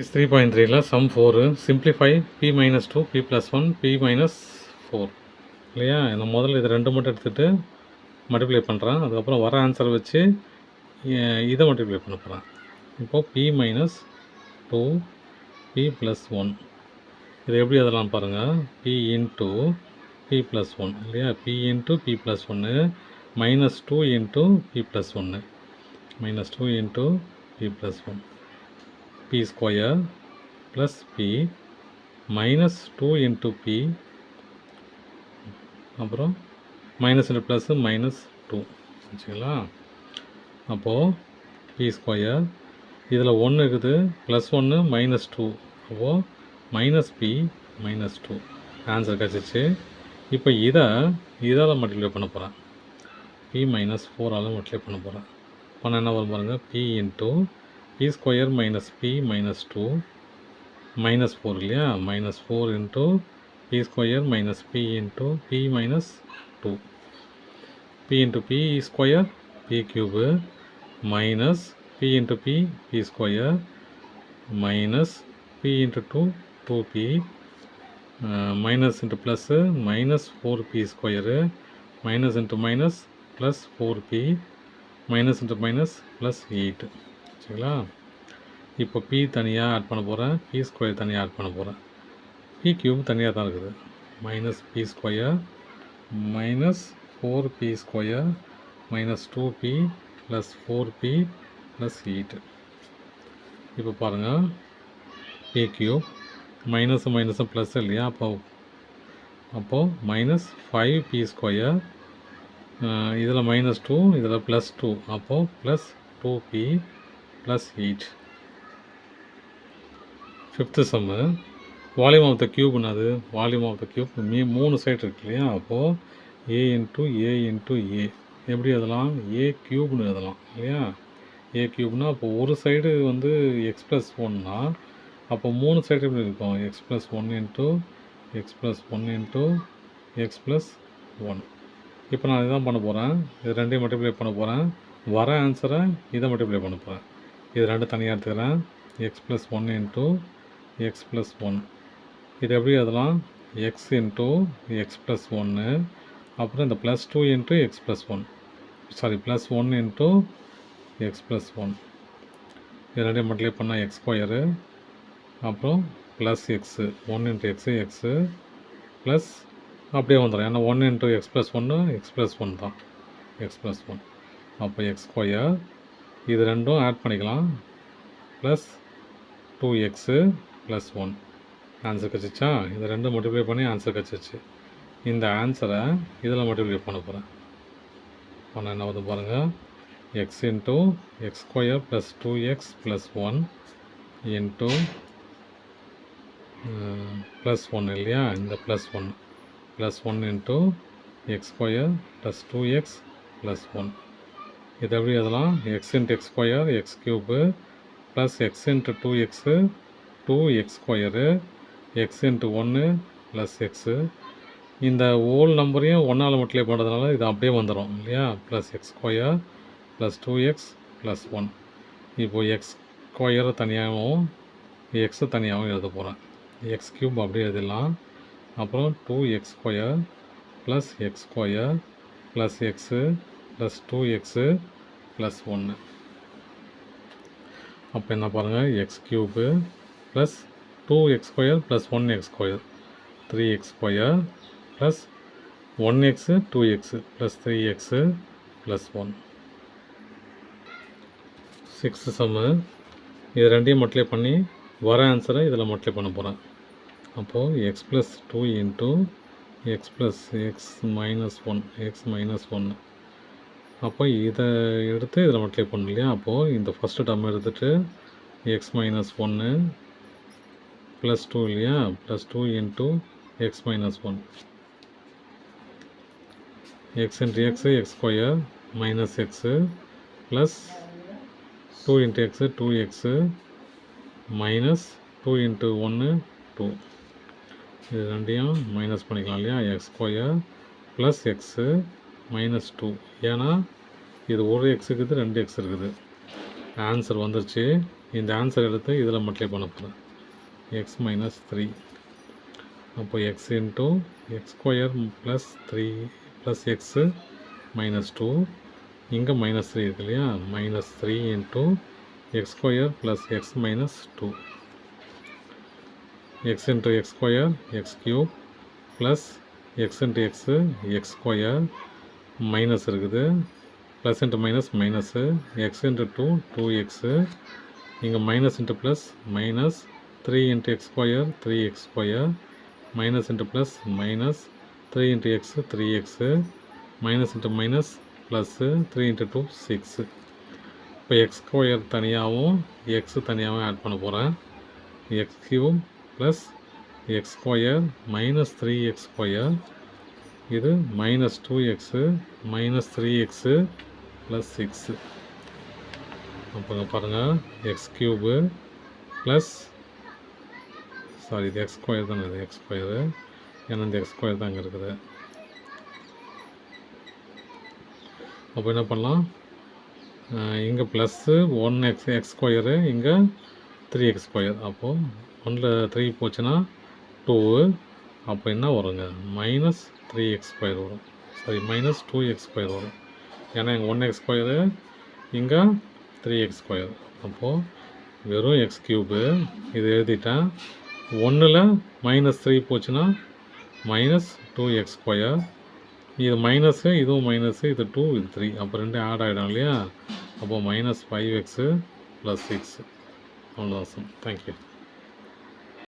Is 3.3 sum 4 simplify p minus 2 p plus 1 p minus 4 இல்லையா நான் முதல்ல இது ரெண்டு மட்டும் எடுத்துகிட்டு மல்டிப்ளை பண்ணுறேன். அதுக்கப்புறம் வர ஆன்சர் வச்சு இதை மல்டிப்ளை பண்ண போகிறேன். இப்போது p மைனஸ் 2 p ப்ளஸ் 1 இதை எப்படி அதெல்லாம் பாருங்கள். p இன்ட்டு p ப்ளஸ் 1 இல்லையா, p into p plus 1 minus 2 into p plus 1 minus 2 into p plus 1 p square plus p minus 2 into p அப்புறம் மைனஸ் இன்ட்டு ப்ளஸ் மைனஸ் 2 வச்சுங்களா. அப்போது p square இதில் 1 இருக்குது, plus 1 minus 2, அப்போது minus p minus 2 answer கிடச்சிச்சு. இப்போ இதால் multiply பண்ண போகிறேன். p மைனஸ் 4ஆல் மல்டிப்ளை பண்ண போகிறேன். பண்ண என்ன வரும் பாருங்கள். p into p square minus p minus 2 minus 4 இல்லையா, minus 4 into p square minus p into p minus 2 p into p square p cube minus p into p p square minus p into 2 2p minus into plus minus 4p square minus into minus plus 4p minus into minus plus 8 சரிங்களா. இப்போ p தனியாக add பண்ண போகிறேன், p square தனியாக add பண்ண போகிறேன். p cube தனியாக தான் இருக்குது. Minus p square minus 4p square minus 2p plus 4p plus 8. இப்போ பாருங்கள், p கியூப் மைனஸ் மைனஸும் ப்ளஸ் இல்லையா, அப்போது மைனஸ் 5p ஸ்கொயர் இதில் மைனஸ் 2 இதில் ப்ளஸ் 2, அப்போது ப்ளஸ் 2p plus 8. ஃபிஃப்த்து சம்மு வால்யூம் ஆஃப் த கியூப். என்னது வால்யூம் ஆஃப் த கியூப்? மூணு சைடு இருக்கு இல்லையா, அப்போது ஏ இன்ட்டு ஏ எப்படி எழுதலாம்? ஏ கியூப்னு எழுதலாம் இல்லையா. ஏ கியூப்னா அப்போ ஒரு சைடு வந்து எக்ஸ் ப்ளஸ் 1னா அப்போ மூணு சைடு எப்படி இருக்கும்? X plus 1 into X plus 1 into X plus 1. இப்போ நான் இதான் பண்ண போகிறேன். இது ரெண்டையும் மல்டிப்ளை பண்ண போகிறேன். வர ஆன்சரை இதை மல்டிப்ளை பண்ண போகிறேன். இது ரெண்டு தனியாக எடுத்துக்கிறேன். X plus 1 into X plus 1 இது எப்படி எழுதலாம்? எக்ஸ் இன்ட்டு எக்ஸ் ப்ளஸ் 1 அப்புறம் இந்த plus 2 into X plus 1 sorry plus 1 into X plus 1 இது ரெண்டையும் மல்டிப்ளை பண்ணால் எக்ஸ் ஸ்கொயரு அப்புறம் plus x 1 into x plus அப்படியே வந்துடும். ஏன்னா 1 into X plus 1 X plus 1 தான், எக்ஸ் ப்ளஸ் 1. அப்போ எக்ஸ் ஸ்கொயர் இது ரெண்டும் ஆட் பண்ணிக்கலாம், ப்ளஸ் 2x ப்ளஸ் 1 ஆன்சர் கிடச்சிச்சா. இது ரெண்டும் மல்டிப்ளை பண்ணி ஆன்சர் கிடச்சிச்சு. இந்த ஆன்சரை இதில் மல்டிப்ளை பண்ண போகிறேன். பண்ண என்ன வந்து பாருங்கள். X into x square plus 2x plus 1 into plus 1 இல்லையா, இந்த plus 1 into x square plus 2x plus 1 இது எப்படி எழுதலாம்? X into x square X cube plus x into 2x 2x square X into 1 plus x. இந்த whole நம்பரையும் 1ஆல் multiply பண்ணுறதுனால இது அப்படியே வந்துடும் இல்லையா. Plus x square plus 2x plus 1. இப்போது எக்ஸ் ஸ்கொயரை தனியாகவும் எக்ஸு தனியாகவும் எழுத போகிறேன். எக்ஸ் க்யூப் அப்படியே எழுதிடலாம். அப்புறம் 2x square plus x square plus x plus 2x plus 1. அப்போ என்ன பாருங்கள், X cube plus 2x square plus 1x square 3x square plus 1x 2x plus 3x plus 1. Sixth சம்மு இது ரெண்டையும் மல்டிப்ளை பண்ணி வர ஆன்சரை இதில் மல்டிப்ளை பண்ண போகிறேன். அப்போது X plus 2 into X plus x minus 1 அப்போ இதை எடுத்து இதில் மல்டிப்ளை பண்ணணும் இல்லையா. அப்போது இந்த ஃபஸ்ட்டு டேர்ம் எடுத்துகிட்டு எக்ஸ் மைனஸ் 1 ப்ளஸ் 2 இல்லையா, plus 2 into X minus 1 X into x x square minus x plus 2 into x 2x minus 2 into 1 2 இது ரெண்டையும் மைனஸ் பண்ணிக்கலாம் இல்லையா. X square plus x minus 2 ஏன்னா இது ஒரு எக்ஸ் இருக்குது, 2 எக்ஸ் இருக்குது. ஆன்சர் வந்துருச்சு. இந்த ஆன்சர் எடுத்து இதில் மல்டிப்ளை பண்ண போகிறேன். X minus 3. அப்போ x into x square plus 3 plus x minus 2. இங்கே மைனஸ் 3 இருக்கு இல்லையா, minus 3 into x square plus x minus 2. X into x square x cube plus x into x x square minus இருக்குது, plus into minus minus, x into 2 2எக்ஸு, இங்கே minus into plus minus 3 into x square 3x square minus into plus minus 3 into x 3x minus into minus plus 3 into 2 6. இப்போ x square தனியாகவும் x தனியாகவும் add பண்ண போகிறேன். X cube plus x square minus 3x square, இது minus 2x minus 3x plus 6. அப்போ பாருங்கள், x cube plus sorry இது x square தானே, இது எக்ஸ் ஸ்கொயரு, ஏன்னா இந்த எக்ஸ் ஸ்கொயர் தான் இங்கே இருக்குது. அப்போ என்ன பண்ணலாம், இங்கே ப்ளஸ்ஸு 1x எக்ஸ் ஸ்கொயரு, இங்கே 3x ஸ்கொயர். அப்போது 1ல் 3 போச்சுன்னா 2, அப்போ என்ன வருங்க, மைனஸ் 3x ஸ்கொயர் வரும், சாரி மைனஸ் 2x ஸ்கொயர் வரும். ஏன்னா இங்கே 1x ஸ்கொயரு, இங்கே 3x ஸ்கொயர். அப்போது வெறும் எக்ஸ் க்யூபு இது எழுதிட்டேன். 1ல் மைனஸ் 3 போச்சுன்னா மைனஸ் 2x ஸ்கொயர், இது மைனஸு இதுவும் மைனஸு, இது 2 இது 3, அப்போ 2 ஆட் ஆகிடும் இல்லையா. அப்போது மைனஸ் 5x ப்ளஸ் 6. அவ்வளோதான் சார். தேங்க்யூ.